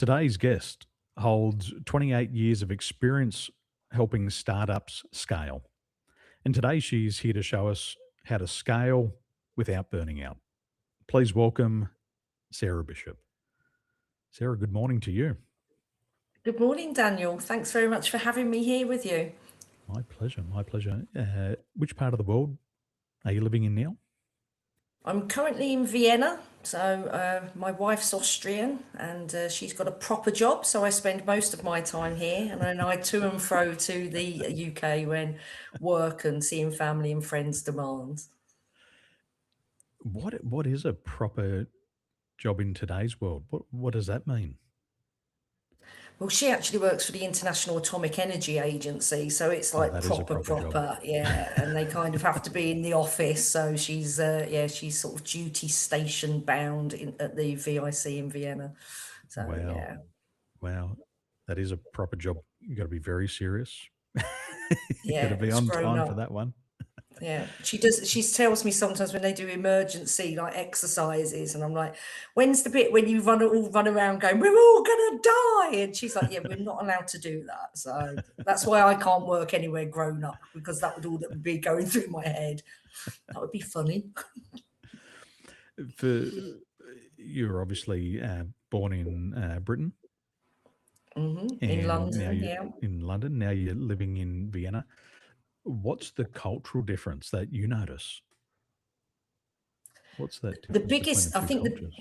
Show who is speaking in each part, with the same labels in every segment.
Speaker 1: Today's guest holds 28 years of experience helping startups scale. And today she's here to show us how to scale without burning out. Please welcome Sarah Bishop. Sarah, good morning to you.
Speaker 2: Good morning, Daniel. Thanks very much for having me here with you.
Speaker 1: My pleasure. My pleasure. Which part of the world are you living in now?
Speaker 2: I'm currently in Vienna, so my wife's Austrian and she's got a proper job, so I spend most of my time here and then I to and fro to the UK when work and seeing family and friends demands.
Speaker 1: What is a proper job in today's world? What does that mean?
Speaker 2: Well, she actually works for the International Atomic Energy Agency, so it's
Speaker 1: Oh,
Speaker 2: like
Speaker 1: that is a
Speaker 2: proper,
Speaker 1: proper job.
Speaker 2: proper, yeah. And they kind of have to be in the office, so she's sort of duty station bound at the VIC in Vienna. So
Speaker 1: Wow.
Speaker 2: yeah,
Speaker 1: Wow. That is a proper job. You got to be very serious. You got to
Speaker 2: yeah,
Speaker 1: be
Speaker 2: it's
Speaker 1: on
Speaker 2: grown
Speaker 1: time for
Speaker 2: up.
Speaker 1: that one.
Speaker 2: Yeah, she does. She tells me sometimes when they do emergency like exercises, and I'm like, "When's the bit when you run around going, we're all gonna die?" And she's like, "Yeah, we're not allowed to do that." So that's why I can't work anywhere grown up because that would be going through my head. That would be funny.
Speaker 1: For you're obviously born in Britain,
Speaker 2: In
Speaker 1: and now
Speaker 2: London,
Speaker 1: you're
Speaker 2: yeah.
Speaker 1: in London. Now you're living in Vienna. What's the cultural difference that you notice? What's that
Speaker 2: The
Speaker 1: difference between the
Speaker 2: biggest, I
Speaker 1: two
Speaker 2: think
Speaker 1: cultures?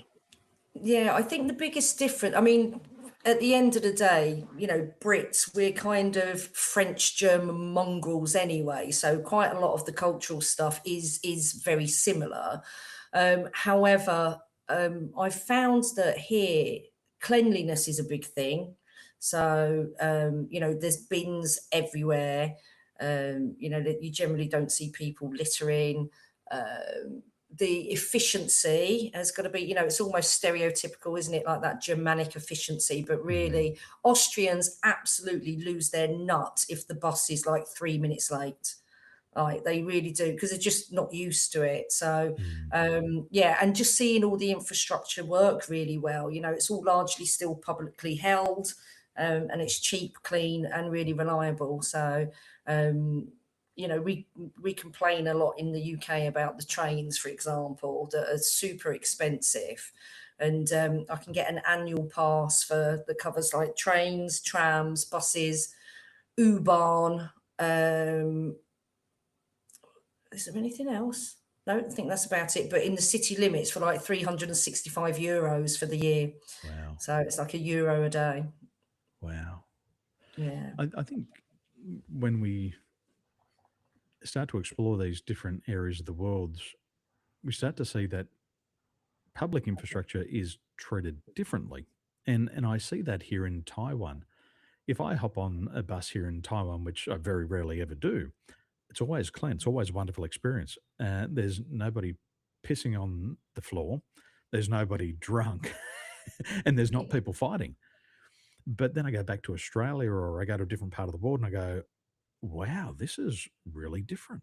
Speaker 2: I think the biggest difference, I mean, at the end of the day, Brits, we're kind of French, German mongrels anyway. So quite a lot of the cultural stuff is very similar. However, I've found that here cleanliness is a big thing. So there's bins everywhere. That you generally don't see people littering. The efficiency has got to be, it's almost stereotypical, isn't it? Like that Germanic efficiency. But
Speaker 1: Mm,
Speaker 2: really, Austrians absolutely lose their nut if the bus is like 3 minutes late. Like they really do, because they're just not used to it. So,
Speaker 1: mm,
Speaker 2: yeah, and just seeing all the infrastructure work really well. It's all largely still publicly held, and it's cheap, clean, and really reliable. So, um, we complain a lot in the UK about the trains, for example, that are super expensive. And I can get an annual pass that covers like trains, trams, buses, U-Bahn. Is there anything else? No, I think that's about it. But in the city limits for like €365 for the year.
Speaker 1: wow.
Speaker 2: So it's like €1 a day.
Speaker 1: Wow.
Speaker 2: Yeah.
Speaker 1: I think when we start to explore these different areas of the world, we start to see that public infrastructure is treated differently. And I see that here in Taiwan. If I hop on a bus here in Taiwan, which I very rarely ever do, it's always clean. It's always a wonderful experience. There's nobody pissing on the floor. There's nobody drunk, and there's not
Speaker 2: Yeah.
Speaker 1: people fighting. But then I go back to Australia or I go to a different part of the world and I go, wow, this is really different.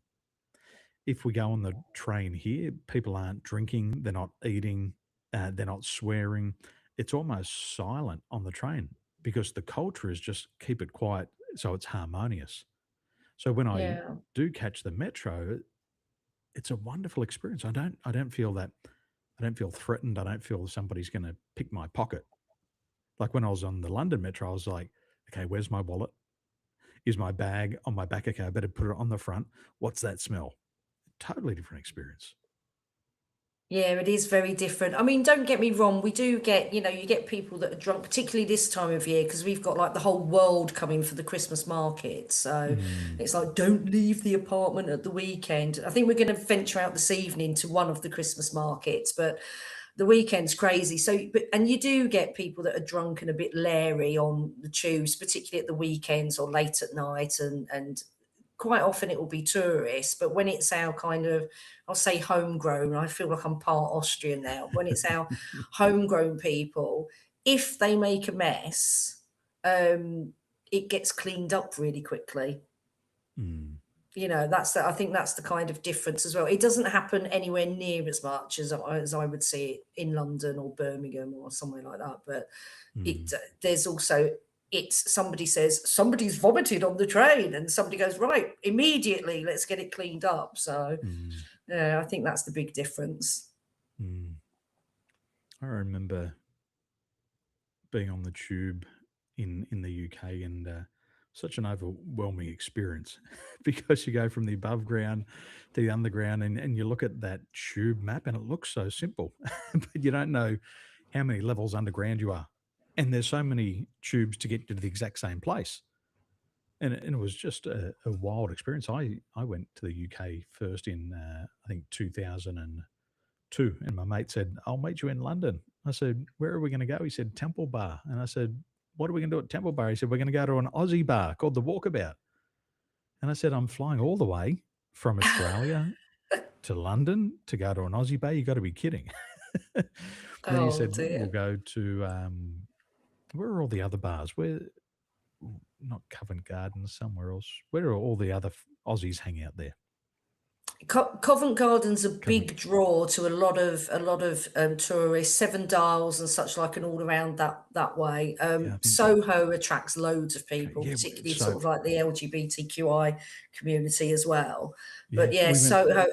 Speaker 1: If we go on the train here, people aren't drinking, they're not eating, they're not swearing. It's almost silent on the train because the culture is just keep it quiet so it's harmonious. So when I
Speaker 2: Yeah.
Speaker 1: do catch the metro, it's a wonderful experience. I don't feel that I don't feel threatened. I don't feel somebody's going to pick my pocket. Like when I was on the London metro, I was like, okay, where's my wallet? Is my bag on my back? Okay, I better put it on the front. What's that smell? Totally different experience.
Speaker 2: Yeah, it is very different. I mean, don't get me wrong, we do get, you get people that are drunk, particularly this time of year, because we've got like the whole world coming for the Christmas market. So
Speaker 1: Mm,
Speaker 2: it's like, don't leave the apartment at the weekend. I think we're going to venture out this evening to one of the Christmas markets, but the weekend's crazy. So, and you do get people that are drunk and a bit leery on the tubes, particularly at the weekends or late at night, and quite often it will be tourists. But when it's our kind of, I'll say homegrown, I feel like I'm part Austrian now. When it's our homegrown people, if they make a mess, it gets cleaned up really quickly.
Speaker 1: mm.
Speaker 2: That's I think that's the kind of difference as well. It doesn't happen anywhere near as much as I would see it in London or Birmingham or somewhere like that. But
Speaker 1: Mm,
Speaker 2: there's also, it's somebody says somebody's vomited on the train, and somebody goes, right, immediately, let's get it cleaned up. So
Speaker 1: mm,
Speaker 2: yeah, I think that's the big difference.
Speaker 1: mm. I remember being on the tube in the UK, and such an overwhelming experience because you go from the above ground to the underground, and you look at that tube map and it looks so simple, but you don't know how many levels underground you are. And there's so many tubes to get to the exact same place. And it was just a wild experience. I went to the UK first in, I think, 2002, and my mate said, "I'll meet you in London." I said, "Where are we going to go?" He said, "Temple Bar." And I said, "What are we going to do at Temple Bar?" He said, "We're going to go to an Aussie bar called the Walkabout." And I said, "I'm flying all the way from Australia to London to go to an Aussie bar. You got to be kidding." And then he
Speaker 2: Oh
Speaker 1: said, "We'll
Speaker 2: dear.
Speaker 1: go to where are all the other bars? Where not Covent Garden, somewhere else. Where are all the other Aussies hang out there?"
Speaker 2: Covent Garden's a
Speaker 1: Covent.
Speaker 2: big draw to a lot of tourists, Seven Dials and such like, and all around that way.
Speaker 1: Yeah, I think.
Speaker 2: Soho attracts loads of
Speaker 1: Okay,
Speaker 2: people,
Speaker 1: yeah.
Speaker 2: particularly sort
Speaker 1: So
Speaker 2: of like the LGBTQI community as well.
Speaker 1: yeah,
Speaker 2: But yeah,
Speaker 1: we went.
Speaker 2: Soho,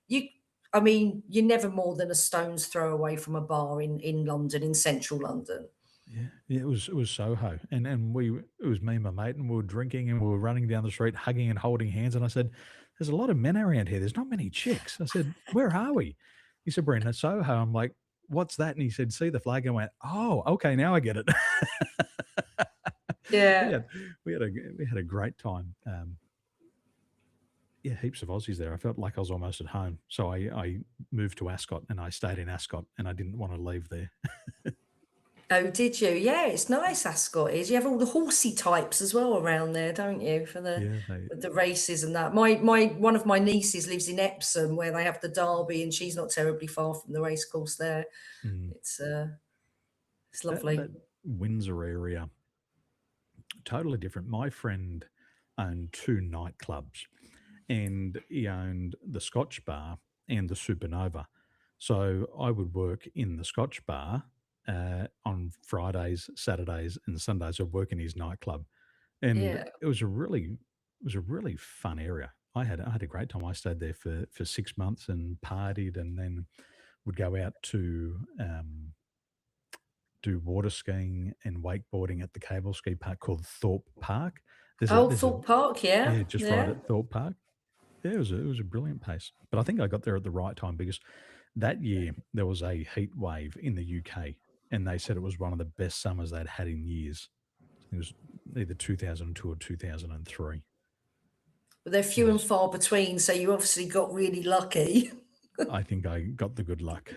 Speaker 2: you, I mean, you're never more than a stone's throw away from a bar in London, in central London.
Speaker 1: Yeah, yeah, it was Soho, and it was me and my mate, and we were drinking, and we were running down the street, hugging and holding hands. And I said, "There's a lot of men around here. There's not many chicks." I said, "Where are we?" He said, "We're in a Soho." I'm like, "What's that?" And he said, "See the flag?" And I went, "Oh, okay, now I get it." we
Speaker 2: Yeah.
Speaker 1: had we had a great time. Yeah, heaps of Aussies there. I felt like I was almost at home. So I moved to Ascot, and I stayed in Ascot, and I didn't want to leave there.
Speaker 2: Oh, did you? Yeah, it's nice, Ascot is. You have all the horsey types as well around there, don't you, for
Speaker 1: Yeah, they.
Speaker 2: the races and that. My one of my nieces lives in Epsom, where they have the Derby, and she's not terribly far from the racecourse there.
Speaker 1: Mm,
Speaker 2: It's it's
Speaker 1: that
Speaker 2: lovely.
Speaker 1: Windsor area, totally different. My friend owned two nightclubs, and he owned the Scotch Bar and the Supernova. So I would work in the Scotch Bar on Fridays, Saturdays, and Sundays. I'd work in his nightclub, and
Speaker 2: Yeah.
Speaker 1: it was a really fun area. I had a great time. I stayed there for 6 months and partied, and then would go out to do water skiing and wakeboarding at the cable ski park called Thorpe Park. There's a
Speaker 2: Oh,
Speaker 1: there's a
Speaker 2: Thorpe Park, yeah,
Speaker 1: Yeah, just right
Speaker 2: yeah.
Speaker 1: at Thorpe Park. Yeah, it was a brilliant pace. But I think I got there at the right time because that year there was a heat wave in the UK, and they said it was one of the best summers they'd had in years. It was either 2002 or 2003.
Speaker 2: But they're
Speaker 1: It
Speaker 2: few and
Speaker 1: was.
Speaker 2: far between, so you obviously got really lucky.
Speaker 1: I think I got the good luck.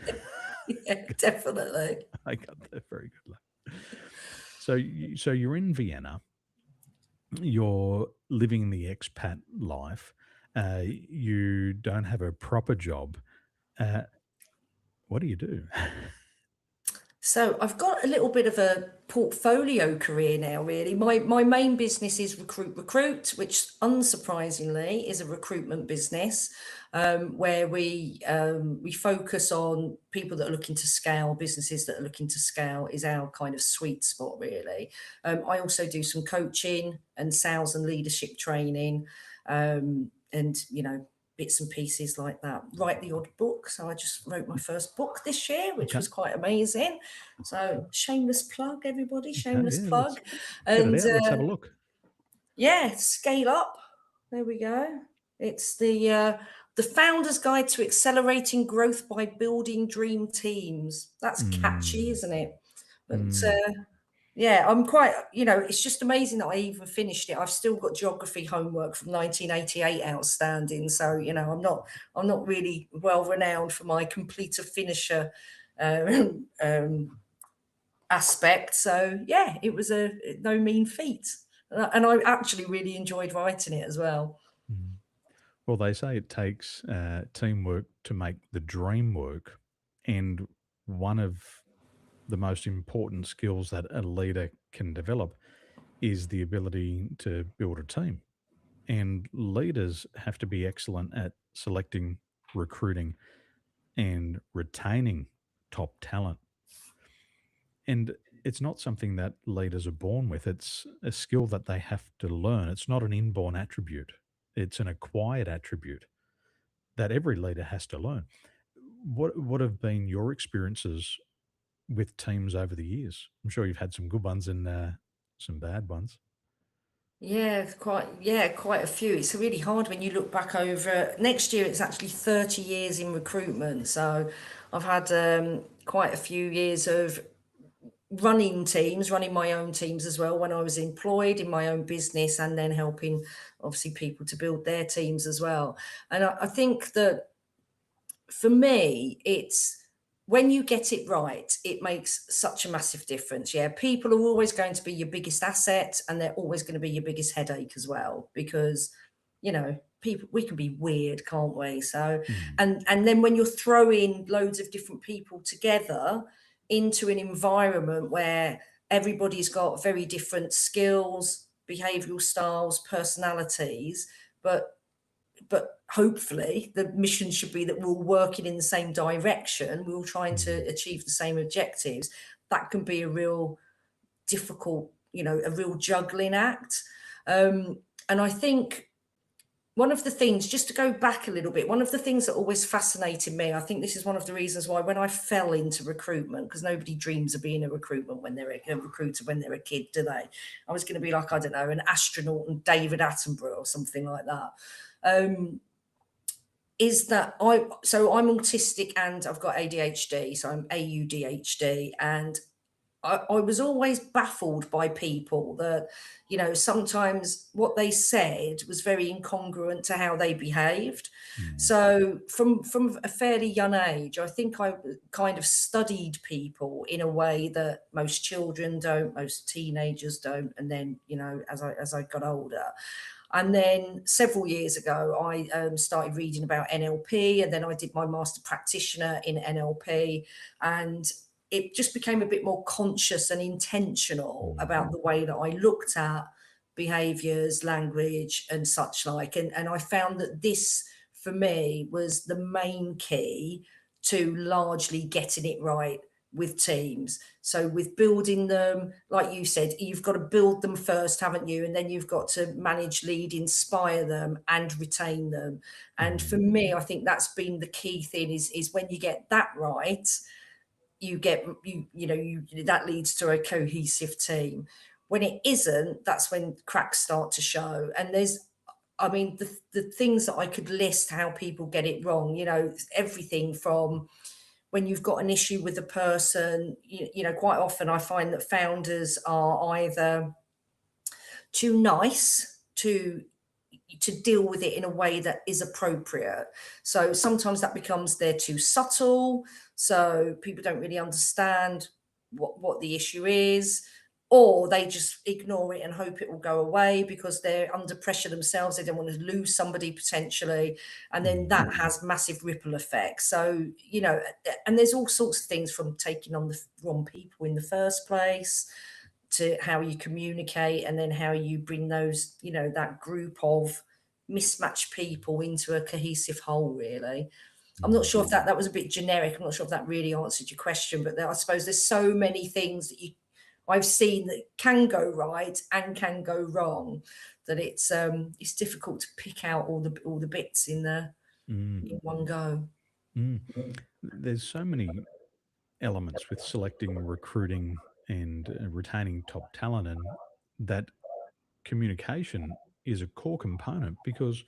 Speaker 2: Yeah, definitely.
Speaker 1: I got the very good luck. So you're in Vienna, you're living the expat life, you don't have a proper job. Uh, what do you do?
Speaker 2: So I've got a little bit of a portfolio career now, really. My main business is Recruit, which unsurprisingly is a recruitment business, where we focus on people that are looking to scale, businesses that are looking to scale is our kind of sweet spot, really. I also do some coaching and sales and leadership training, and bits and pieces like that. Write the odd book. So I just wrote my first book this year, which
Speaker 1: Okay.
Speaker 2: was quite amazing. So shameless plug, everybody,
Speaker 1: Okay.
Speaker 2: shameless
Speaker 1: Yeah.
Speaker 2: plug.
Speaker 1: Let's get it
Speaker 2: And
Speaker 1: out. Let's have a look.
Speaker 2: yeah, scale up. There we go. It's the founder's guide to accelerating growth by building dream teams. That's catchy,
Speaker 1: Mm,
Speaker 2: isn't it? But
Speaker 1: mm.
Speaker 2: yeah, I'm quite, it's just amazing that I even finished it. I've still got geography homework from 1988 outstanding. So, I'm not really well renowned for my completer finisher um, aspect. So yeah, it was a no mean feat. And I actually really enjoyed writing it as well.
Speaker 1: Mm. Well, they say it takes teamwork to make the dream work. And one of the most important skills that a leader can develop is the ability to build a team. And leaders have to be excellent at selecting, recruiting, and retaining top talent. And it's not something that leaders are born with, it's a skill that they have to learn. It's not an inborn attribute, it's an acquired attribute that every leader has to learn. What have been your experiences with teams over the years? I'm sure you've had some good ones and some bad ones.
Speaker 2: Quite a few. It's really hard when you look back over next year. It's actually 30 years in recruitment, so I've had quite a few years of running teams, running my own teams as well when I was employed in my own business, and then helping obviously people to build their teams as well. And I think that for me, it's when you get it right, it makes such a massive difference. Yeah, people are always going to be your biggest asset, and they're always going to be your biggest headache as well, because people, we can be weird, can't we? So,
Speaker 1: Mm,
Speaker 2: and then when you're throwing loads of different people together into an environment where everybody's got very different skills, behavioral styles, personalities, but hopefully the mission should be that we're all working in the same direction, we're all trying to
Speaker 1: mm,
Speaker 2: achieve the same objectives. That can be a real difficult, a real juggling act. And I think one of the things, just to go back a little bit, one of the things that always fascinated me, I think this is one of the reasons why when I fell into recruitment, because nobody dreams of being a recruiter when they're a kid, do they? I was going to be like, I don't know, an astronaut and David Attenborough or something like that. Um, is that I'm autistic and I've got ADHD, so I'm AUDHD, and I was always baffled by people that, sometimes what they said was very incongruent to how they behaved.
Speaker 1: mm,
Speaker 2: So from a fairly young age, I think I kind of studied people in a way that most children don't, most teenagers don't. And then, as I got older, and then several years ago, I started reading about NLP, and then I did my master practitioner in NLP, and it just became a bit more conscious and intentional
Speaker 1: mm,
Speaker 2: about the way that I looked at behaviors, language, and such like. And I found that this, for me, was the main key to largely getting it right with teams. So with building them, like you said, you've got to build them first, haven't you? And then you've got to manage, lead, inspire them, and retain them. And
Speaker 1: mm,
Speaker 2: for me, I think that's been the key thing is when you get that right, you get you that leads to a cohesive team. When it isn't, that's when cracks start to show. And the things that I could list how people get it wrong, everything from when you've got an issue with a person, quite often I find that founders are either too nice to deal with it in a way that is appropriate. So sometimes that becomes they're too subtle, so people don't really understand what the issue is, or they just ignore it and hope it will go away because they're under pressure themselves. They don't want to lose somebody potentially, and then
Speaker 1: mm,
Speaker 2: that has massive ripple effects. So and there's all sorts of things from taking on the wrong people in the first place to how you communicate, and then how you bring those, that group of mismatched people into a cohesive whole, really. I'm not
Speaker 1: mm.
Speaker 2: sure if that was a bit generic. I'm not sure if that really answered your question, but I suppose there's so many things that I've seen that can go right and can go wrong, that it's difficult to pick out all the bits
Speaker 1: Mm,
Speaker 2: in one go.
Speaker 1: mm. There's so many elements with selecting, recruiting, and retaining top talent, and that communication is a core component because,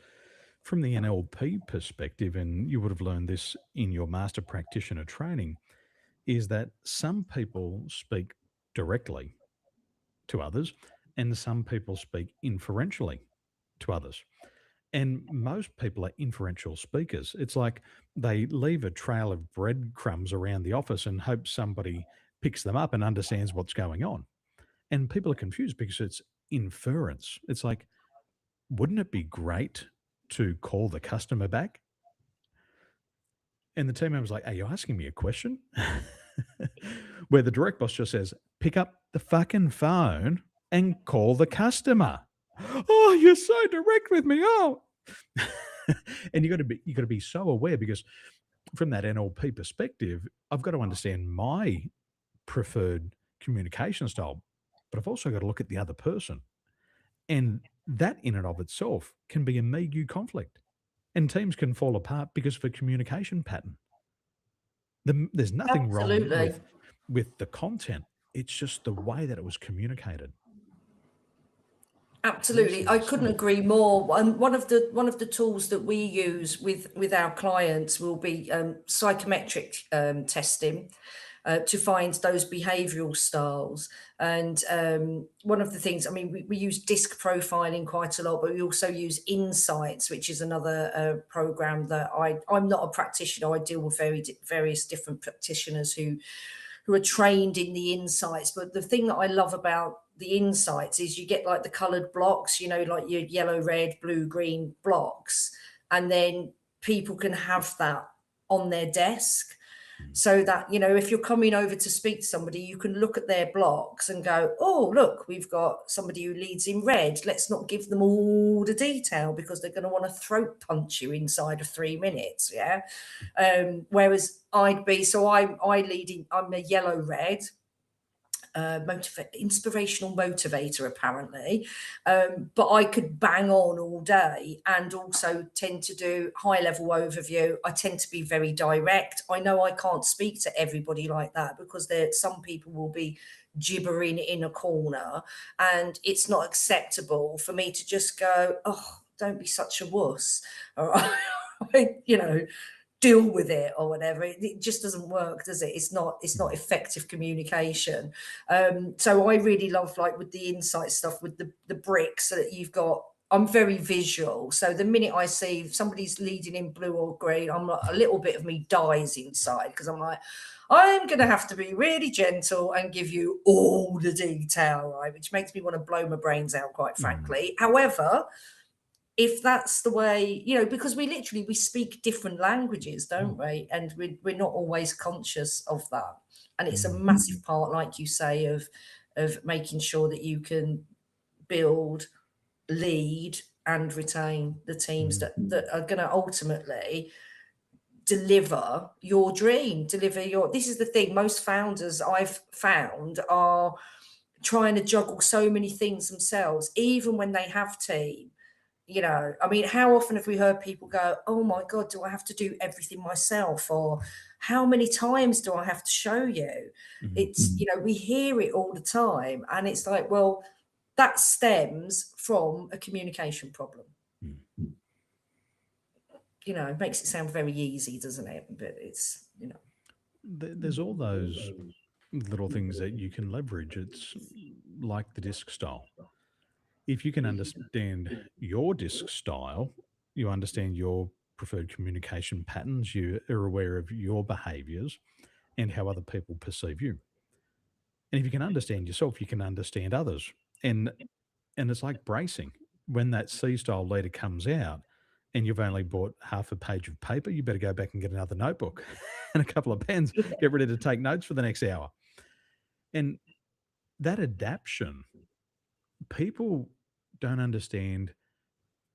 Speaker 1: from the NLP perspective, and you would have learned this in your master practitioner training, is that some people speak directly to others and some people speak inferentially to others. And most people are inferential speakers. It's like they leave a trail of breadcrumbs around the office and hope somebody picks them up and understands what's going on. And people are confused because it's inference. It's like, wouldn't it be great to call the customer back? And the team member's like, are you asking me a question? Where the direct boss just says, pick up the fucking phone and call the customer. Oh, you're so direct with me. Oh, and you got to be so aware because from that NLP perspective, I've got to understand my preferred communication style, but I've also got to look at the other person. And that in and of itself can be a me you conflict. And teams can fall apart because of a communication pattern. There's nothing wrong
Speaker 2: Absolutely.
Speaker 1: with the content. It's just the way that it was communicated.
Speaker 2: Absolutely, I
Speaker 1: Versus,
Speaker 2: couldn't agree more. One of the tools that we use with our clients will be psychometric testing to find those behavioural styles. And one of the things, I mean, we use disc profiling quite a lot, but we also use Insights, which is another program that I'm not a practitioner. I deal with various different practitioners who are trained in the insights. But the thing that I love about the insights is you get like the colored blocks, like your yellow, red, blue, green blocks. And then people can have that on their desk so that, if you're coming over to speak to somebody, you can look at their blocks and go, oh, look, we've got somebody who leads in red. Let's not give them all the detail because they're going to want to throat punch you inside of 3 minutes. Yeah. Whereas I lead in, I'm a yellow red, inspirational motivator apparently, but I could bang on all day and also tend to do high level overview. I tend to be very direct. I know I can't speak to everybody like that because some people will be gibbering in a corner, and it's not acceptable for me to just go, oh, don't be such a wuss, all right. Deal with it or whatever. It just doesn't work, does it? It's not effective communication. So I really love, like with the insight stuff with the bricks, so that you've got, I'm very visual. So the minute I see somebody's leading in blue or green, I'm like, a little bit of me dies inside because I'm like, I'm going to have to be really gentle and give you all the detail, right? Which makes me want to blow my brains out, quite
Speaker 1: mm,
Speaker 2: frankly. However, if that's the way, because we speak different languages, don't we? And we're not always conscious of that. And it's a
Speaker 1: mm,
Speaker 2: massive part, like you say, of making sure that you can build, lead, and retain the teams
Speaker 1: mm,
Speaker 2: that are going to ultimately deliver your dream, deliver your. This is the thing, most founders I've found are trying to juggle so many things themselves, even when they have team. I mean, how often have we heard people go, oh my God, do I have to do everything myself? Or how many times do I have to show you?
Speaker 1: mm,
Speaker 2: We hear it all the time. And it's like, well, that stems from a communication problem.
Speaker 1: mm.
Speaker 2: It makes it sound very easy, doesn't it? But
Speaker 1: There's all those little things that you can leverage. It's like the disc style. If you can understand your disc style, you understand your preferred communication patterns, you are aware of your behaviors and how other people perceive you. And if you can understand yourself, you can understand others. And it's like bracing. When that C style leader comes out and you've only bought half a page of paper, you better go back and get another notebook and a couple of pens, get ready to take notes for the next hour. And that adaptation, people don't understand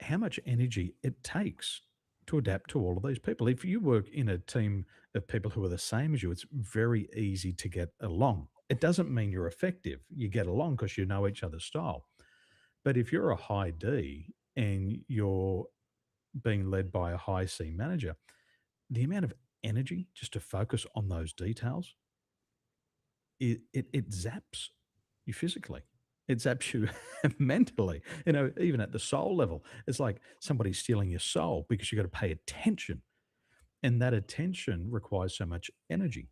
Speaker 1: how much energy it takes to adapt to all of these people. If you work in a team of people who are the same as you, it's very easy to get along. It doesn't mean you're effective. You get along because you know each other's style. But if you're a high D and you're being led by a high C manager, the amount of energy just to focus on those details, it zaps you physically. It zaps you mentally. Even at the soul level, it's like somebody's stealing your soul because you got to pay attention, and that attention requires so much energy.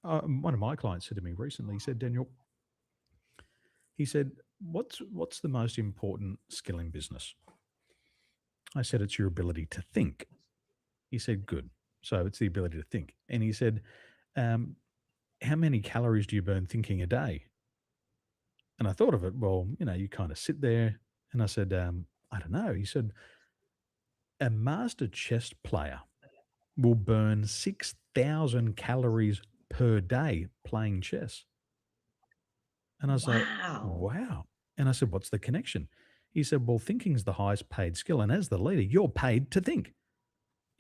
Speaker 1: One of my clients said to me recently, he said, Daniel, he said, what's the most important skill in business? I said, it's your ability to think. He said, good. So it's the ability to think. And he said, um, how many calories do you burn thinking a day? And I thought of it, well, you kind of sit there. And I said, I don't know. He said, a master chess player will burn 6,000 calories per day playing chess. And I was like,
Speaker 2: wow.
Speaker 1: wow. And I said, what's the connection? He said, well, thinking's the highest paid skill. And as the leader, you're paid to think.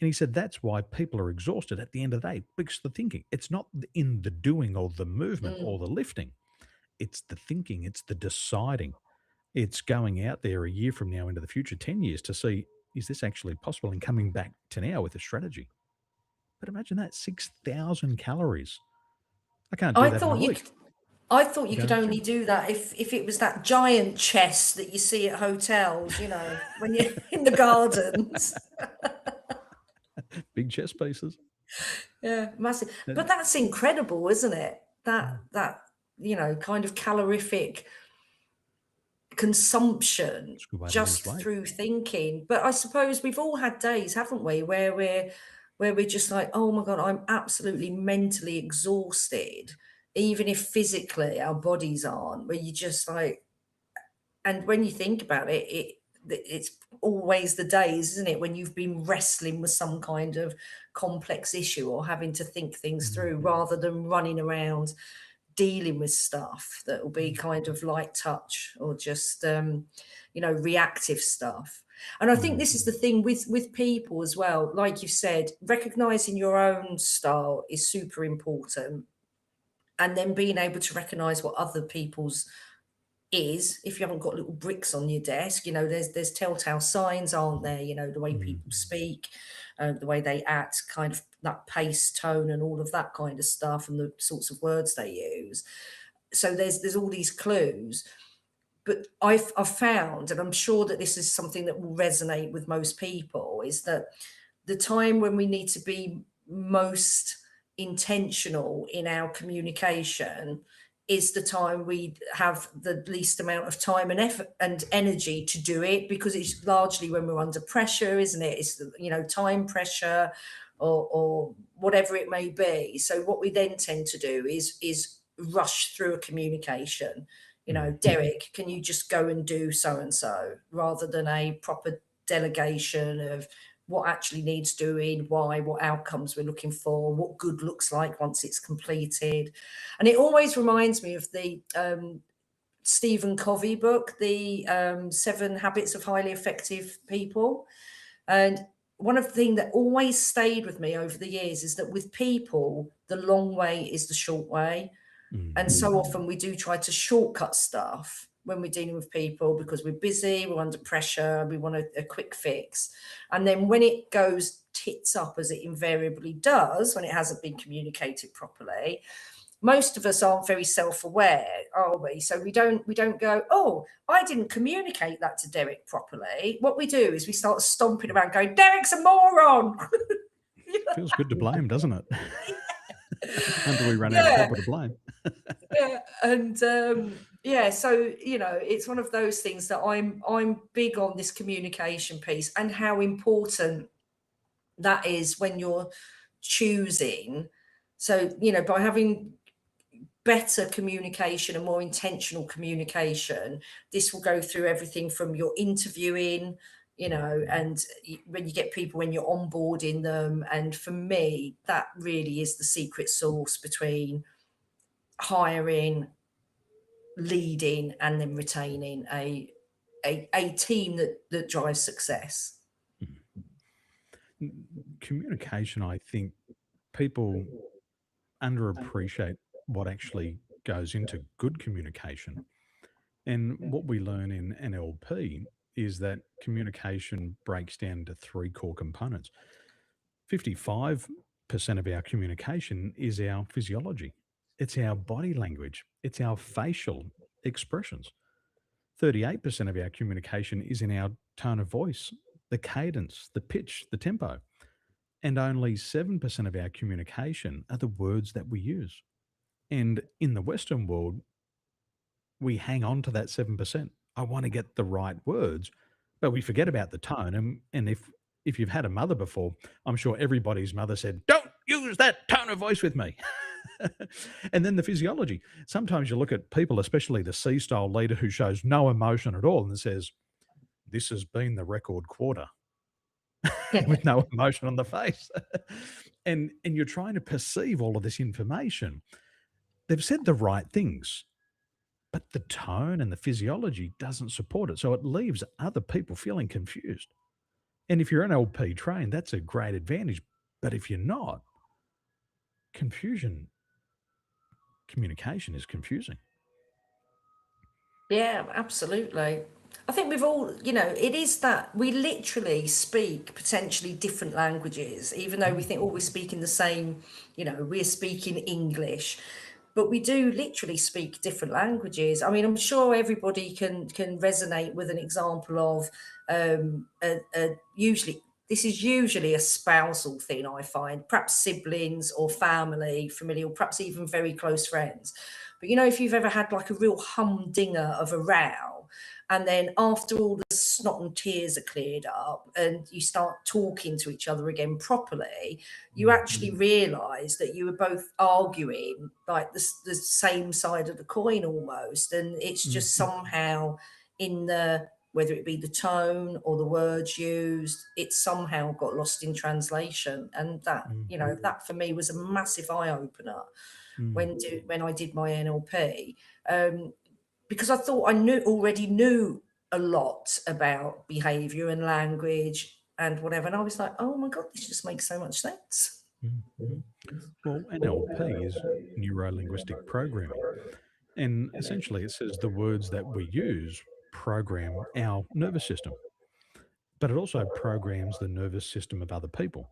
Speaker 1: And he said, that's why people are exhausted at the end of the day, because the thinking, it's not in the doing or the movement or
Speaker 2: Mm.
Speaker 1: the lifting. It's the thinking, it's the deciding. It's going out there a year from now into the future, 10 years to see, is this actually possible? And coming back to now with a strategy. But imagine that 6,000 calories. I can't do
Speaker 2: I
Speaker 1: that in a
Speaker 2: thought you
Speaker 1: week.
Speaker 2: could, I thought you
Speaker 1: Go
Speaker 2: could
Speaker 1: to the
Speaker 2: only
Speaker 1: gym.
Speaker 2: do that if it was that giant chest that you see at hotels, when you're in the gardens.
Speaker 1: Big chest pieces.
Speaker 2: Yeah, massive. But
Speaker 1: And
Speaker 2: that's incredible, isn't it? That kind of calorific consumption
Speaker 1: it's a good way to lose
Speaker 2: just
Speaker 1: weight.
Speaker 2: through thinking. But I suppose we've all had days, haven't we, where we're just like, oh my God, I'm absolutely mentally exhausted, even if physically our bodies aren't, where you just like, and when you think about it, it's always the days, isn't it, when you've been wrestling with some kind of complex issue or having to think things
Speaker 1: Mm.
Speaker 2: through rather than running around dealing with stuff that will be kind of light touch or just reactive stuff. And I think
Speaker 1: Mm.
Speaker 2: this is the thing with people as well, like you've said, recognizing your own style is super important, and then being able to recognize what other people's is. If you haven't got little bricks on your desk, there's telltale signs, aren't there? The way
Speaker 1: Mm.
Speaker 2: people speak, the way they act, kind of that pace, tone, and all of that kind of stuff, and the sorts of words they use. So there's all these clues. But I've found, and I'm sure that this is something that will resonate with most people, is that the time when we need to be most intentional in our communication is the time we have the least amount of time and effort and energy to do it, because it's largely when we're under pressure, isn't it? It's time pressure, or whatever it may be. So what we then tend to do is rush through a communication.
Speaker 1: Mm.
Speaker 2: Derek, can you just go and do so and so, rather than a proper delegation of what actually needs doing, why, what outcomes we're looking for, what good looks like once it's completed. And it always reminds me of the Stephen Covey book, the 7 Habits of Highly Effective People. And one of the things that always stayed with me over the years is that with people, the long way is the short way. And
Speaker 1: Mm.
Speaker 2: so often we do try to shortcut stuff when we're dealing with people because we're busy, we're under pressure, we want a quick fix. And then when it goes tits up, as it invariably does when it hasn't been communicated properly, most of us aren't very self-aware, are we? So we don't go, oh, I didn't communicate that to Derek properly. What we do is we start stomping around going, Derek's a moron.
Speaker 1: Feels good to blame, doesn't it? Until we run out of
Speaker 2: Yeah.
Speaker 1: people to blame.
Speaker 2: Yeah, and yeah, so it's one of those things that I'm big on, this communication piece and how important that is when you're choosing. So by having better communication and more intentional communication, this will go through everything from your interviewing, and when you get people, when you're onboarding them. And for me, that really is the secret sauce between hiring, leading, and then retaining a team that drives success.
Speaker 1: Communication, I think people underappreciate what actually goes into good communication. And what we learn in NLP is that communication breaks down into three core components. 55% of our communication is our physiology, it's our body language, it's our facial expressions. 38% of our communication is in our tone of voice, the cadence, the pitch, the tempo. And only 7% of our communication are the words that we use. And in the Western world, we hang on to that 7%. I want to get the right words, but we forget about the tone. And if you've had a mother before, I'm sure everybody's mother said, don't use that tone of voice with me. And then the physiology. Sometimes you look at people, especially the C style leader who shows no emotion at all and says, this has been the record quarter with no emotion on the face. And you're trying to perceive all of this information. They've said the right things, but the tone and the physiology doesn't support it. So it leaves other people feeling confused. And if you're NLP trained, that's a great advantage. But if you're not, confusion, communication is confusing.
Speaker 2: Yeah, absolutely. I think we've all, it is that we literally speak potentially different languages, even though we
Speaker 1: Mm,
Speaker 2: think, oh, we're speaking the same, we're speaking English, but we do literally speak different languages. I mean, I'm sure everybody can resonate with an example of usually this is usually a spousal thing, I find, perhaps siblings or family, familial, perhaps even very close friends. But if you've ever had like a real humdinger of a row, and then after all the snot and tears are cleared up and you start talking to each other again properly, you
Speaker 1: mm,
Speaker 2: actually realise that you were both arguing like the same side of the coin almost. And it's just
Speaker 1: mhm,
Speaker 2: somehow in the, whether it be the tone or the words used, it somehow got lost in translation. And that,
Speaker 1: mhm,
Speaker 2: that for me was a massive eye opener
Speaker 1: mm,
Speaker 2: when I did my NLP, um, because I thought I already knew a lot about behaviour and language and whatever, and I was like, oh my god, this just makes so much sense.
Speaker 1: mm, mhm. Well, NLP is neuro linguistic programming. And essentially, it says the words that we use program our nervous system, but it also programs the nervous system of other people.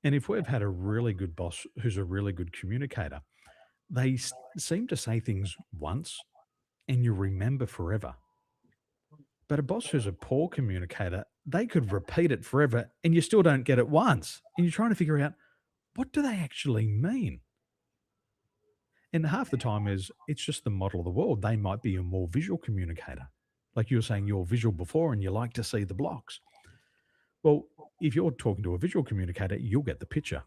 Speaker 1: And if we've had a really good boss who's a really good communicator, they seem to say things once and you remember forever. But a boss who's a poor communicator, they could repeat it forever and you still don't get it once. And you're trying to figure out what do they actually mean? And half the time is it's just the model of the world. They might be a more visual communicator. Like you were saying, you're visual before and you like to see the blocks. Well, if you're talking to a visual communicator, you'll get the picture.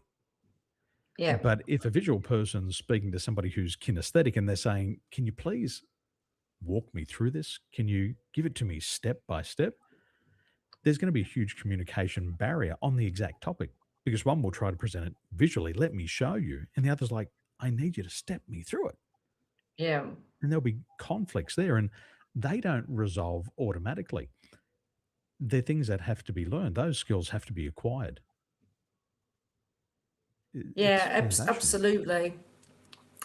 Speaker 2: Yeah,
Speaker 1: But if a visual person's speaking to somebody who's kinesthetic and they're saying, can you please walk me through this? Can you give it to me step by step? There's going to be a huge communication barrier on the exact topic because one will try to present it visually, let me show you. And the other's like, I need you to step me through it.
Speaker 2: yeah.
Speaker 1: And there'll be conflicts there and they don't resolve automatically. They're things that have to be learned. Those skills have to be acquired. It's
Speaker 2: Yeah,
Speaker 1: foundational.
Speaker 2: absolutely.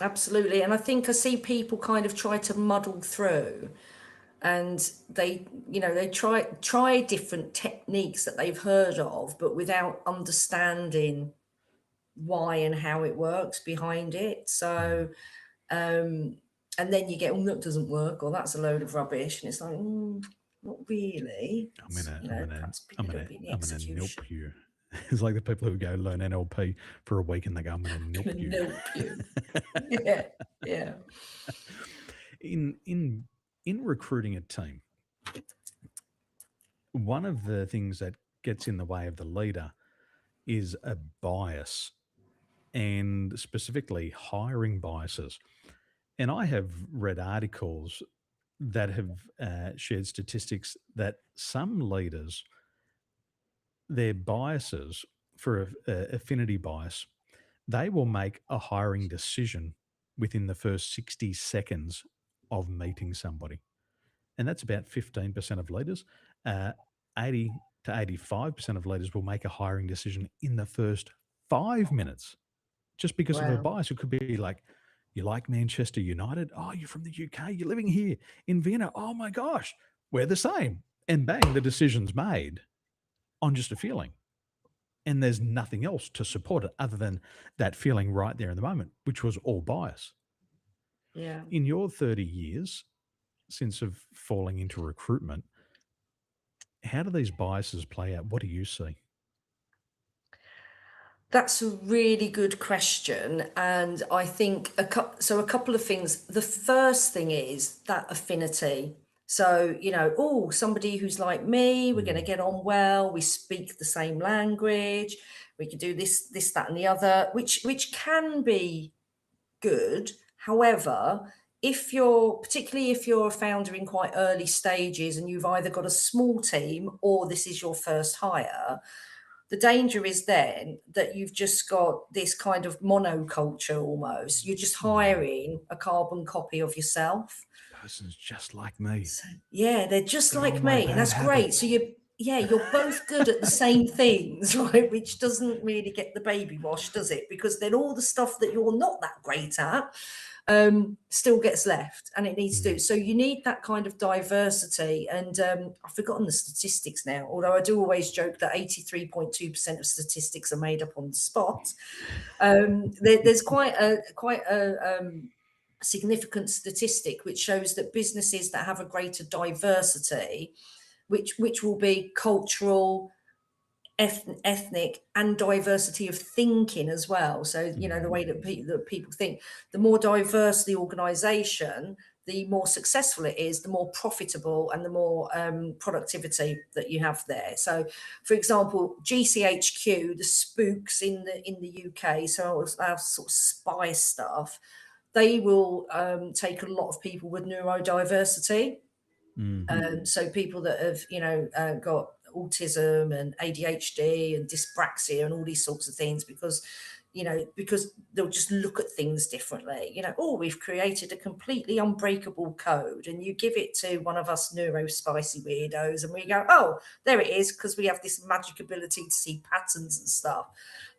Speaker 2: Absolutely. And I think I see people kind of try to muddle through, and they try different techniques that they've heard of, but without understanding why and how it works behind it.
Speaker 1: Mm.
Speaker 2: So and then you get, oh, that doesn't work, or that's a load of rubbish. And it's like, not really.
Speaker 1: I'm gonna, I'm gonna,
Speaker 2: Perhaps be a
Speaker 1: I'm
Speaker 2: little
Speaker 1: gonna,
Speaker 2: bit in the
Speaker 1: I'm gonna
Speaker 2: execution.
Speaker 1: nope you. It's like the people who go learn NLP for a week and they go, I'm gonna nope
Speaker 2: Gonna
Speaker 1: you.
Speaker 2: nope you. Yeah, yeah.
Speaker 1: In recruiting a team, one of the things that gets in the way of the leader is a bias and specifically hiring biases. And I have read articles that have shared statistics that some leaders, their biases for affinity bias, they will make a hiring decision within the first 60 seconds of meeting somebody. And that's about 15% of leaders. Uh, 80 to 85% of leaders will make a hiring decision in the first 5 minutes just because of a
Speaker 2: Wow.
Speaker 1: bias. It could be like, you like Manchester United? Oh, you're from the UK. You're living here in Vienna. Oh my gosh, we're the same. And bang, the decision's made on just a feeling. And there's nothing else to support it other than that feeling right there in the moment, which was all bias.
Speaker 2: Yeah.
Speaker 1: In your 30 years since of falling into recruitment, how do these biases play out? What do you see?
Speaker 2: That's a really good question. And I think a couple of things. The first thing is that affinity. So, oh, somebody who's like me, we're going to
Speaker 1: Mm,
Speaker 2: get on well, we speak the same language, we can do this, that, and the other, which can be good. However, particularly if you're a founder in quite early stages and you've either got a small team or this is your first hire, The danger is then that you've just got this kind of monoculture almost. You're just hiring a carbon copy of yourself.
Speaker 1: Person's just like me.
Speaker 2: So, yeah, they're just
Speaker 1: Got all
Speaker 2: like
Speaker 1: my
Speaker 2: me, and
Speaker 1: bad
Speaker 2: that's great.
Speaker 1: habits.
Speaker 2: So you're both good at the same things, right? Which doesn't really get the baby wash, does it? Because then all the stuff that you're not that great at still gets left, and it needs to. So you need that kind of diversity. And I've forgotten the statistics now, although I do always joke that 83.2% of statistics are made up on the spot. There's quite a significant statistic which shows that businesses that have a greater diversity, which will be cultural, ethnic, and diversity of thinking as well. So the way that people think, the more diverse the organization, the more successful it is, the more profitable and the more productivity that you have there. So, for example, GCHQ, the spooks in the UK, so our sort of spy stuff, they will take a lot of people with neurodiversity. So people that have, got autism and ADHD and dyspraxia and all these sorts of things, because they'll just look at things differently. Oh, we've created a completely unbreakable code, and you give it to one of us neurospicy weirdos, and we go, oh, there it is, because we have this magic ability to see patterns and stuff.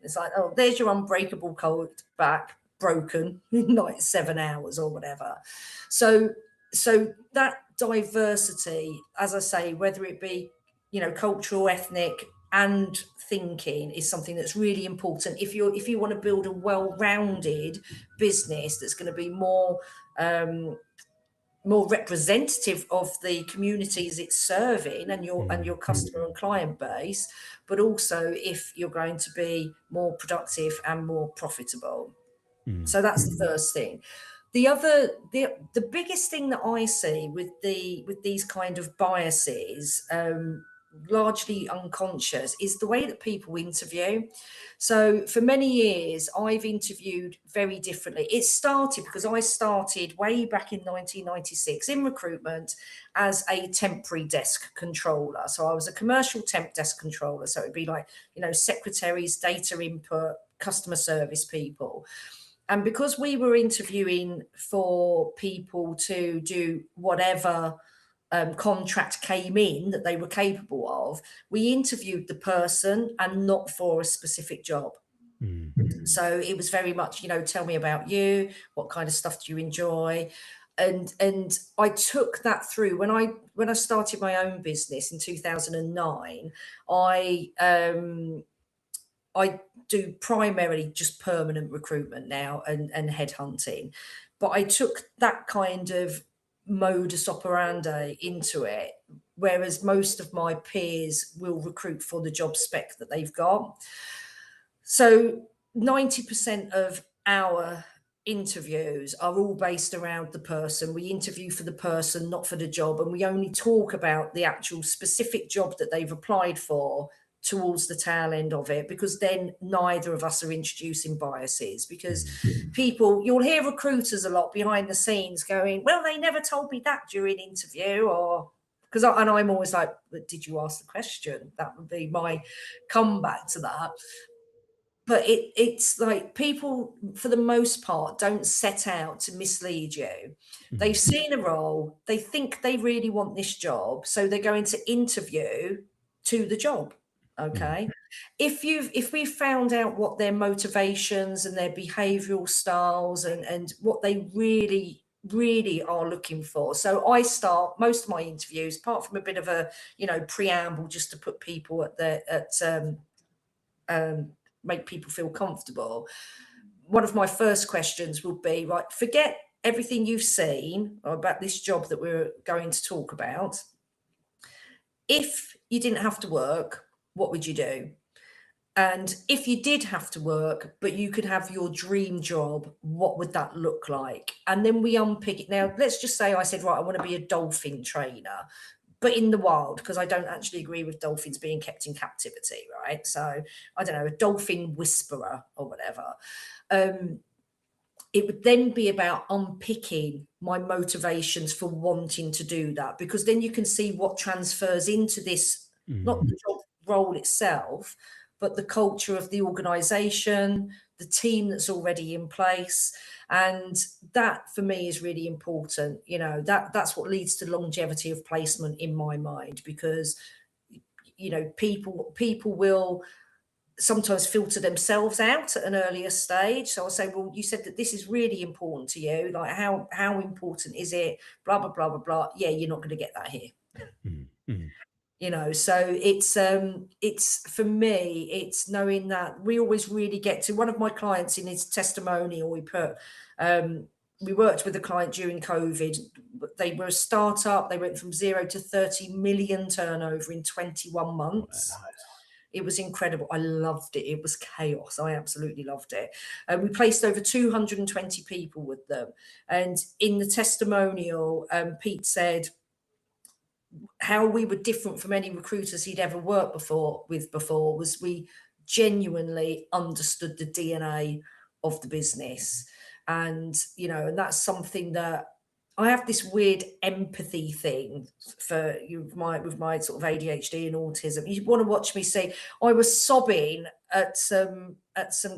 Speaker 2: It's like, oh, there's your unbreakable code back, broken in like 7 hours or whatever. So that diversity, as I say, whether it be cultural, ethnic, and thinking, is something that's really important if you want to build a well-rounded business that's going to be more representative of the communities it's serving and your customer and client base, but also if you're going to be more productive and more profitable. So that's the first thing. The biggest thing that I see with these kind of biases, largely unconscious, is the way that people interview. So for many years, I've interviewed very differently. It started because I started way back in 1996 in recruitment as a temporary desk controller. So I was a commercial temp desk controller. So it'd be like, secretaries, data input, customer service people. And because we were interviewing for people to do whatever contract came in that they were capable of, we interviewed the person and not for a specific job. So it was very much, tell me about you, what kind of stuff do you enjoy? And I took that through when I started my own business in 2009. I do primarily just permanent recruitment now and headhunting, but I took that kind of modus operandi into it, whereas most of my peers will recruit for the job spec that they've got. So 90% of our interviews are all based around the person. We interview for the person, not for the job, and we only talk about the actual specific job that they've applied for towards the tail end of it, because then neither of us are introducing biases. Because you'll hear recruiters a lot behind the scenes going, well, they never told me that during interview, or and I'm always like, but did you ask the question? That would be my comeback to that. But it's like people, for the most part, don't set out to mislead you. They've seen a role, they think they really want this job, so they're going to interview to the job. Okay. If we found out what their motivations and their behavioral styles and what they really, really are looking for. So I start most of my interviews, apart from a bit of a, preamble, just to put people make people feel comfortable. One of my first questions would be, right, forget everything you've seen about this job that we're going to talk about. If you didn't have to work, what would you do? And if you did have to work, but you could have your dream job, what would that look like? And then we unpick it. Now, let's just say I said, right, I want to be a dolphin trainer, but in the wild, because I don't actually agree with dolphins being kept in captivity, right? So I don't know, a dolphin whisperer or whatever. It would then be about unpicking my motivations for wanting to do that, because then you can see what transfers into this, not the job role itself, but the culture of the organization, the team that's already in place. And that for me is really important. That's what leads to longevity of placement in my mind, because people will sometimes filter themselves out at an earlier stage. So I'll say, well, you said that this is really important to you. Like, how important is it? Blah blah blah blah blah. Yeah, you're not going to get that here.
Speaker 1: Mm, mm.
Speaker 2: So it's for me, it's knowing that we always really get to one of my clients in his testimonial. We worked with a client during COVID. They were a startup. They went from 0 to 30 million turnover in 21 months.
Speaker 1: Wow.
Speaker 2: It was incredible. I loved it. It was chaos. I absolutely loved it. We placed over 220 people with them. And in the testimonial, Pete said how we were different from any recruiters he'd ever worked before was we genuinely understood the DNA of the business. And that's something that I have this weird empathy thing for with my sort of ADHD and autism. You want to watch me say I was sobbing at some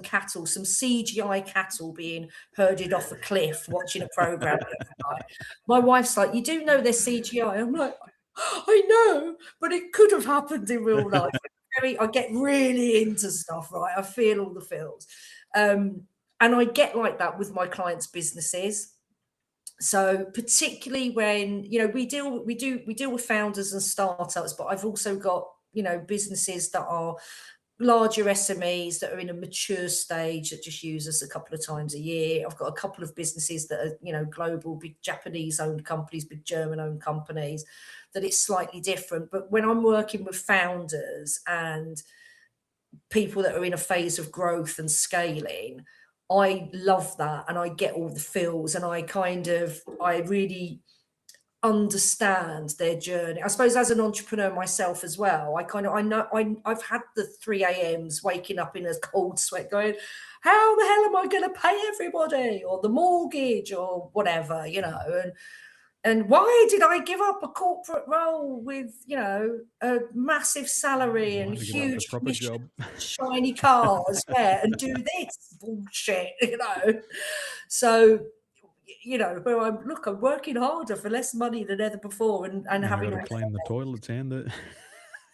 Speaker 2: cattle, some CGI cattle being herded off a cliff, watching a program the other night. My wife's like, "You do know they're CGI?" I'm like, "I know, but it could have happened in real life." I get really into stuff, right? I feel all the feels, and I get like that with my clients' businesses. So particularly when we deal with founders and startups, but I've also got businesses that are larger SMEs that are in a mature stage that just use us a couple of times a year. I've got a couple of businesses that are global, big Japanese owned companies, big German owned companies, that it's slightly different. But when I'm working with founders and people that are in a phase of growth and scaling, I love that, and I get all the feels, and I really understand their journey. I suppose as an entrepreneur myself as well, I've had the 3 a.m.s waking up in a cold sweat going, how the hell am I going to pay everybody or the mortgage or whatever, and why did I give up a corporate role with, a massive salary
Speaker 1: Why
Speaker 2: and
Speaker 1: to give up the
Speaker 2: huge
Speaker 1: proper
Speaker 2: commission,
Speaker 1: job?
Speaker 2: shiny cars, yeah, and do this bullshit? So, where I'm working harder for less money than ever before, and
Speaker 1: And I
Speaker 2: having
Speaker 1: got
Speaker 2: a
Speaker 1: to clean the toilets and the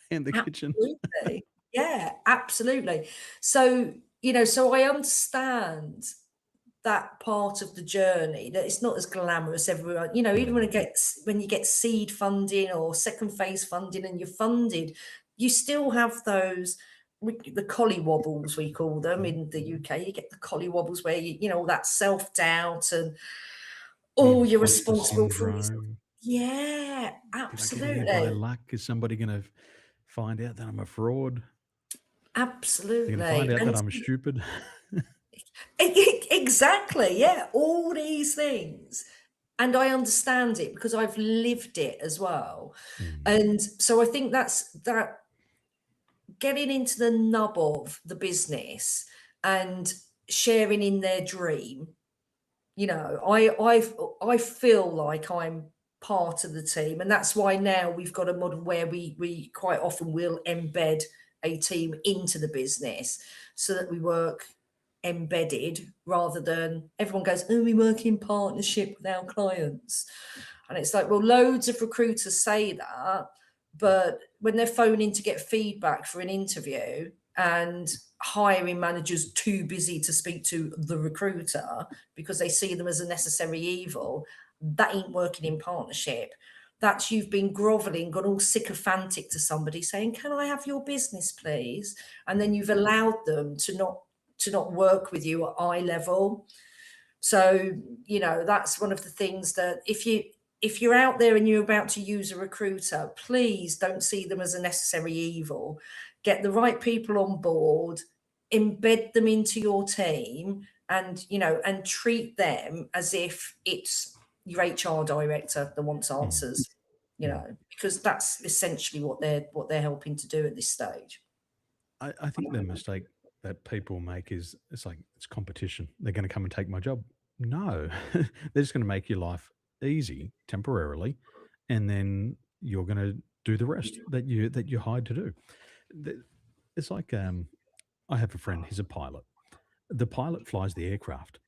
Speaker 1: and the kitchen.
Speaker 2: absolutely, yeah, absolutely. So I understand that part of the journey, that it's not as glamorous everyone, even
Speaker 1: Mm.
Speaker 2: when you get seed funding or second phase funding and you're funded, you still have those the collie wobbles, we call them in the UK. You get the collie wobbles where all that self-doubt and,
Speaker 1: The
Speaker 2: oh, you're
Speaker 1: imposter
Speaker 2: responsible for this.
Speaker 1: syndrome.
Speaker 2: Yeah,
Speaker 1: Did I get here by
Speaker 2: absolutely.
Speaker 1: luck? Is somebody going to find out that I'm a fraud? They're going to find
Speaker 2: Absolutely.
Speaker 1: out that
Speaker 2: And
Speaker 1: I'm stupid.
Speaker 2: exactly, yeah, all these things. And I understand it because I've lived it as well.
Speaker 1: Mm.
Speaker 2: And so I think that's that, getting into the nub of the business and sharing in their dream. I feel like I'm part of the team, and that's why now we've got a model where we quite often will embed a team into the business so that we work embedded rather than everyone goes, oh, we work in partnership with our clients. And it's like, well, loads of recruiters say that, but when they're phoning to get feedback for an interview and hiring managers too busy to speak to the recruiter because they see them as a necessary evil, that ain't working in partnership. That's you've been groveling, gone all sycophantic to somebody saying, can I have your business, please? And then you've allowed them to not work with you at eye level. So, that's one of the things that if you're out there and you're about to use a recruiter, please don't see them as a necessary evil. Get the right people on board, embed them into your team, and treat them as if it's your HR director that wants
Speaker 1: Mm.
Speaker 2: answers,
Speaker 1: Mm.
Speaker 2: because that's essentially what they're helping to do at this stage.
Speaker 1: I think the mistake that people make is it's competition. They're going to come and take my job. No, they're just going to make your life easy temporarily, and then you're going to do the rest that you're hired to do. It's like I have a friend, he's a pilot. The pilot flies the aircraft.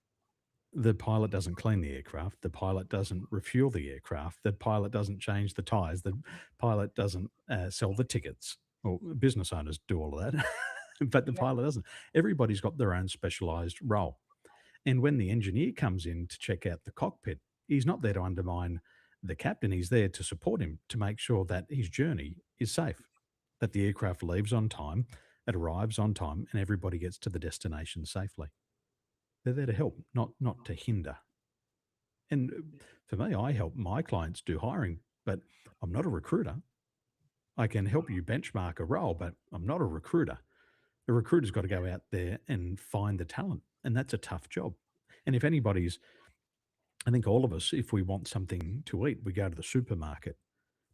Speaker 1: The pilot doesn't clean the aircraft. The pilot doesn't refuel the aircraft. The pilot doesn't change the tires. The pilot doesn't sell the tickets. Well, business owners do all of that, but the pilot doesn't. Everybody's got their own specialized role. And when the engineer comes in to check out the cockpit, he's not there to undermine the captain. He's there to support him to make sure that his journey is safe, that the aircraft leaves on time, it arrives on time, and everybody gets to the destination safely. They're there to help, not to hinder. And for me, I help my clients do hiring, but I'm not a recruiter. I can help you benchmark a role, but I'm not a recruiter. The recruiter's got to go out there and find the talent, and that's a tough job. And if anybody's, I think all of us, if we want something to eat, we go to the supermarket.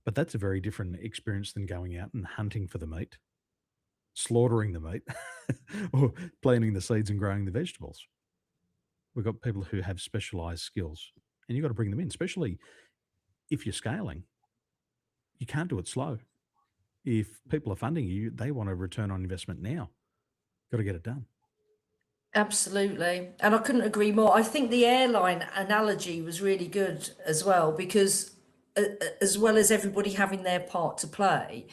Speaker 1: But that's a very different experience than going out and hunting for the meat, slaughtering the meat, or planting the seeds and growing the vegetables. We've got people who have specialized skills, and you've got to bring them in, especially if you're scaling. You can't do it slow. If people are funding you, they want a return on investment now. Got to get it done.
Speaker 2: Absolutely. And I couldn't agree more. I think the airline analogy was really good as well, because as well as everybody having their part to play,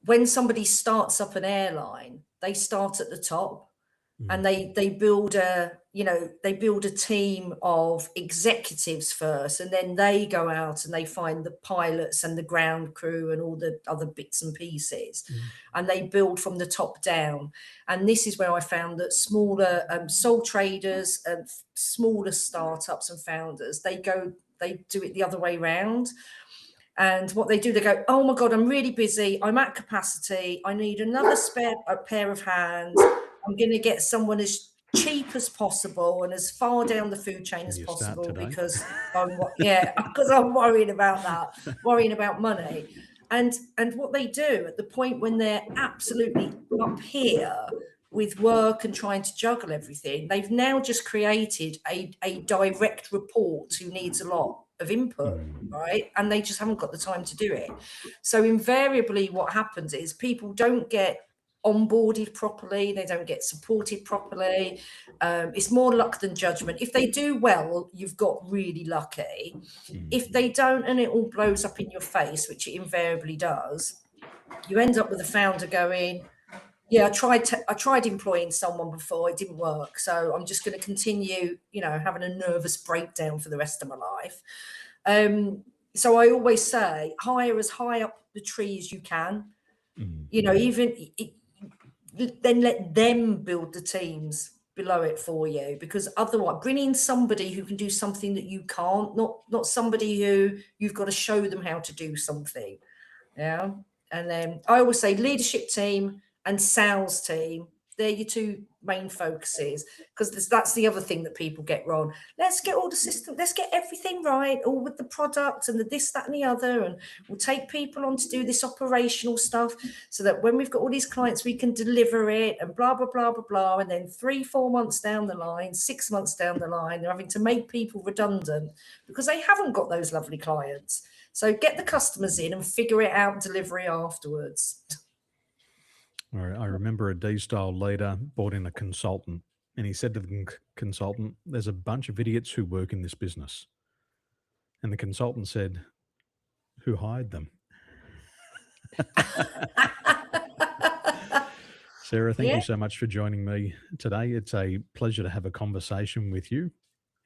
Speaker 2: when somebody starts up an airline, they start at the top and they build a, they build a team of executives first, and then they go out and they find the pilots and the ground crew and all the other bits and pieces, and they build from the top down. And this is where I found that smaller sole traders and smaller startups and founders, they do it the other way around. And what they do, they go, oh my God, I'm really busy. I'm at capacity. I need another spare pair of hands. I'm going to get someone as cheap as possible and as far down the food chain as possible because because I'm worried about that, worrying about money. And what they do at the point when they're absolutely up here with work and trying to juggle everything, they've now just created a direct report who needs a lot of input, right? And they just haven't got the time to do it. So invariably what happens is people don't get onboarded properly, they don't get supported properly. It's more luck than judgment. If they do well, you've got really lucky. If they don't and it all blows up in your face, which it invariably does, you end up with a founder going, yeah, I tried employing someone before, it didn't work, so I'm just going to continue, having a nervous breakdown for the rest of my life. So I always say, hire as high up the tree as you can. Then let them build the teams below it for you, because otherwise, bring in somebody who can do something that you can't, not somebody who you've got to show them how to do something. Yeah. And then I always say leadership team and sales team, they're your two main focuses, because that's the other thing that people get wrong. Let's get all the system, let's get everything right, all with the product and the this, that, and the other, and we'll take people on to do this operational stuff so that when we've got all these clients, we can deliver it and blah, blah, blah, blah, blah. And then 3-4 months down the line, 6 months down the line, they're having to make people redundant because they haven't got those lovely clients. So get the customers in and figure it out delivery afterwards.
Speaker 1: I remember a D-style leader brought in a consultant, and he said to the consultant, there's a bunch of idiots who work in this business. And the consultant said, who hired them? Sarah, thank you so much for joining me today. It's a pleasure to have a conversation with you.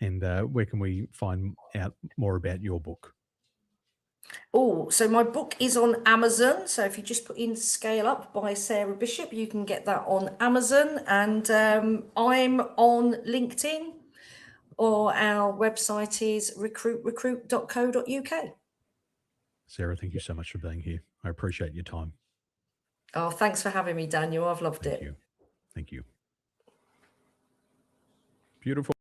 Speaker 1: And where can we find out more about your book?
Speaker 2: Oh, so my book is on Amazon. So if you just put in Scale Up by Sarah Bishop, you can get that on Amazon. And I'm on LinkedIn, or our website is recruit.co.uk.
Speaker 1: Sarah, thank you so much for being here. I appreciate your time.
Speaker 2: Oh, thanks for having me, Daniel. I've loved it.
Speaker 1: Thank you. Beautiful.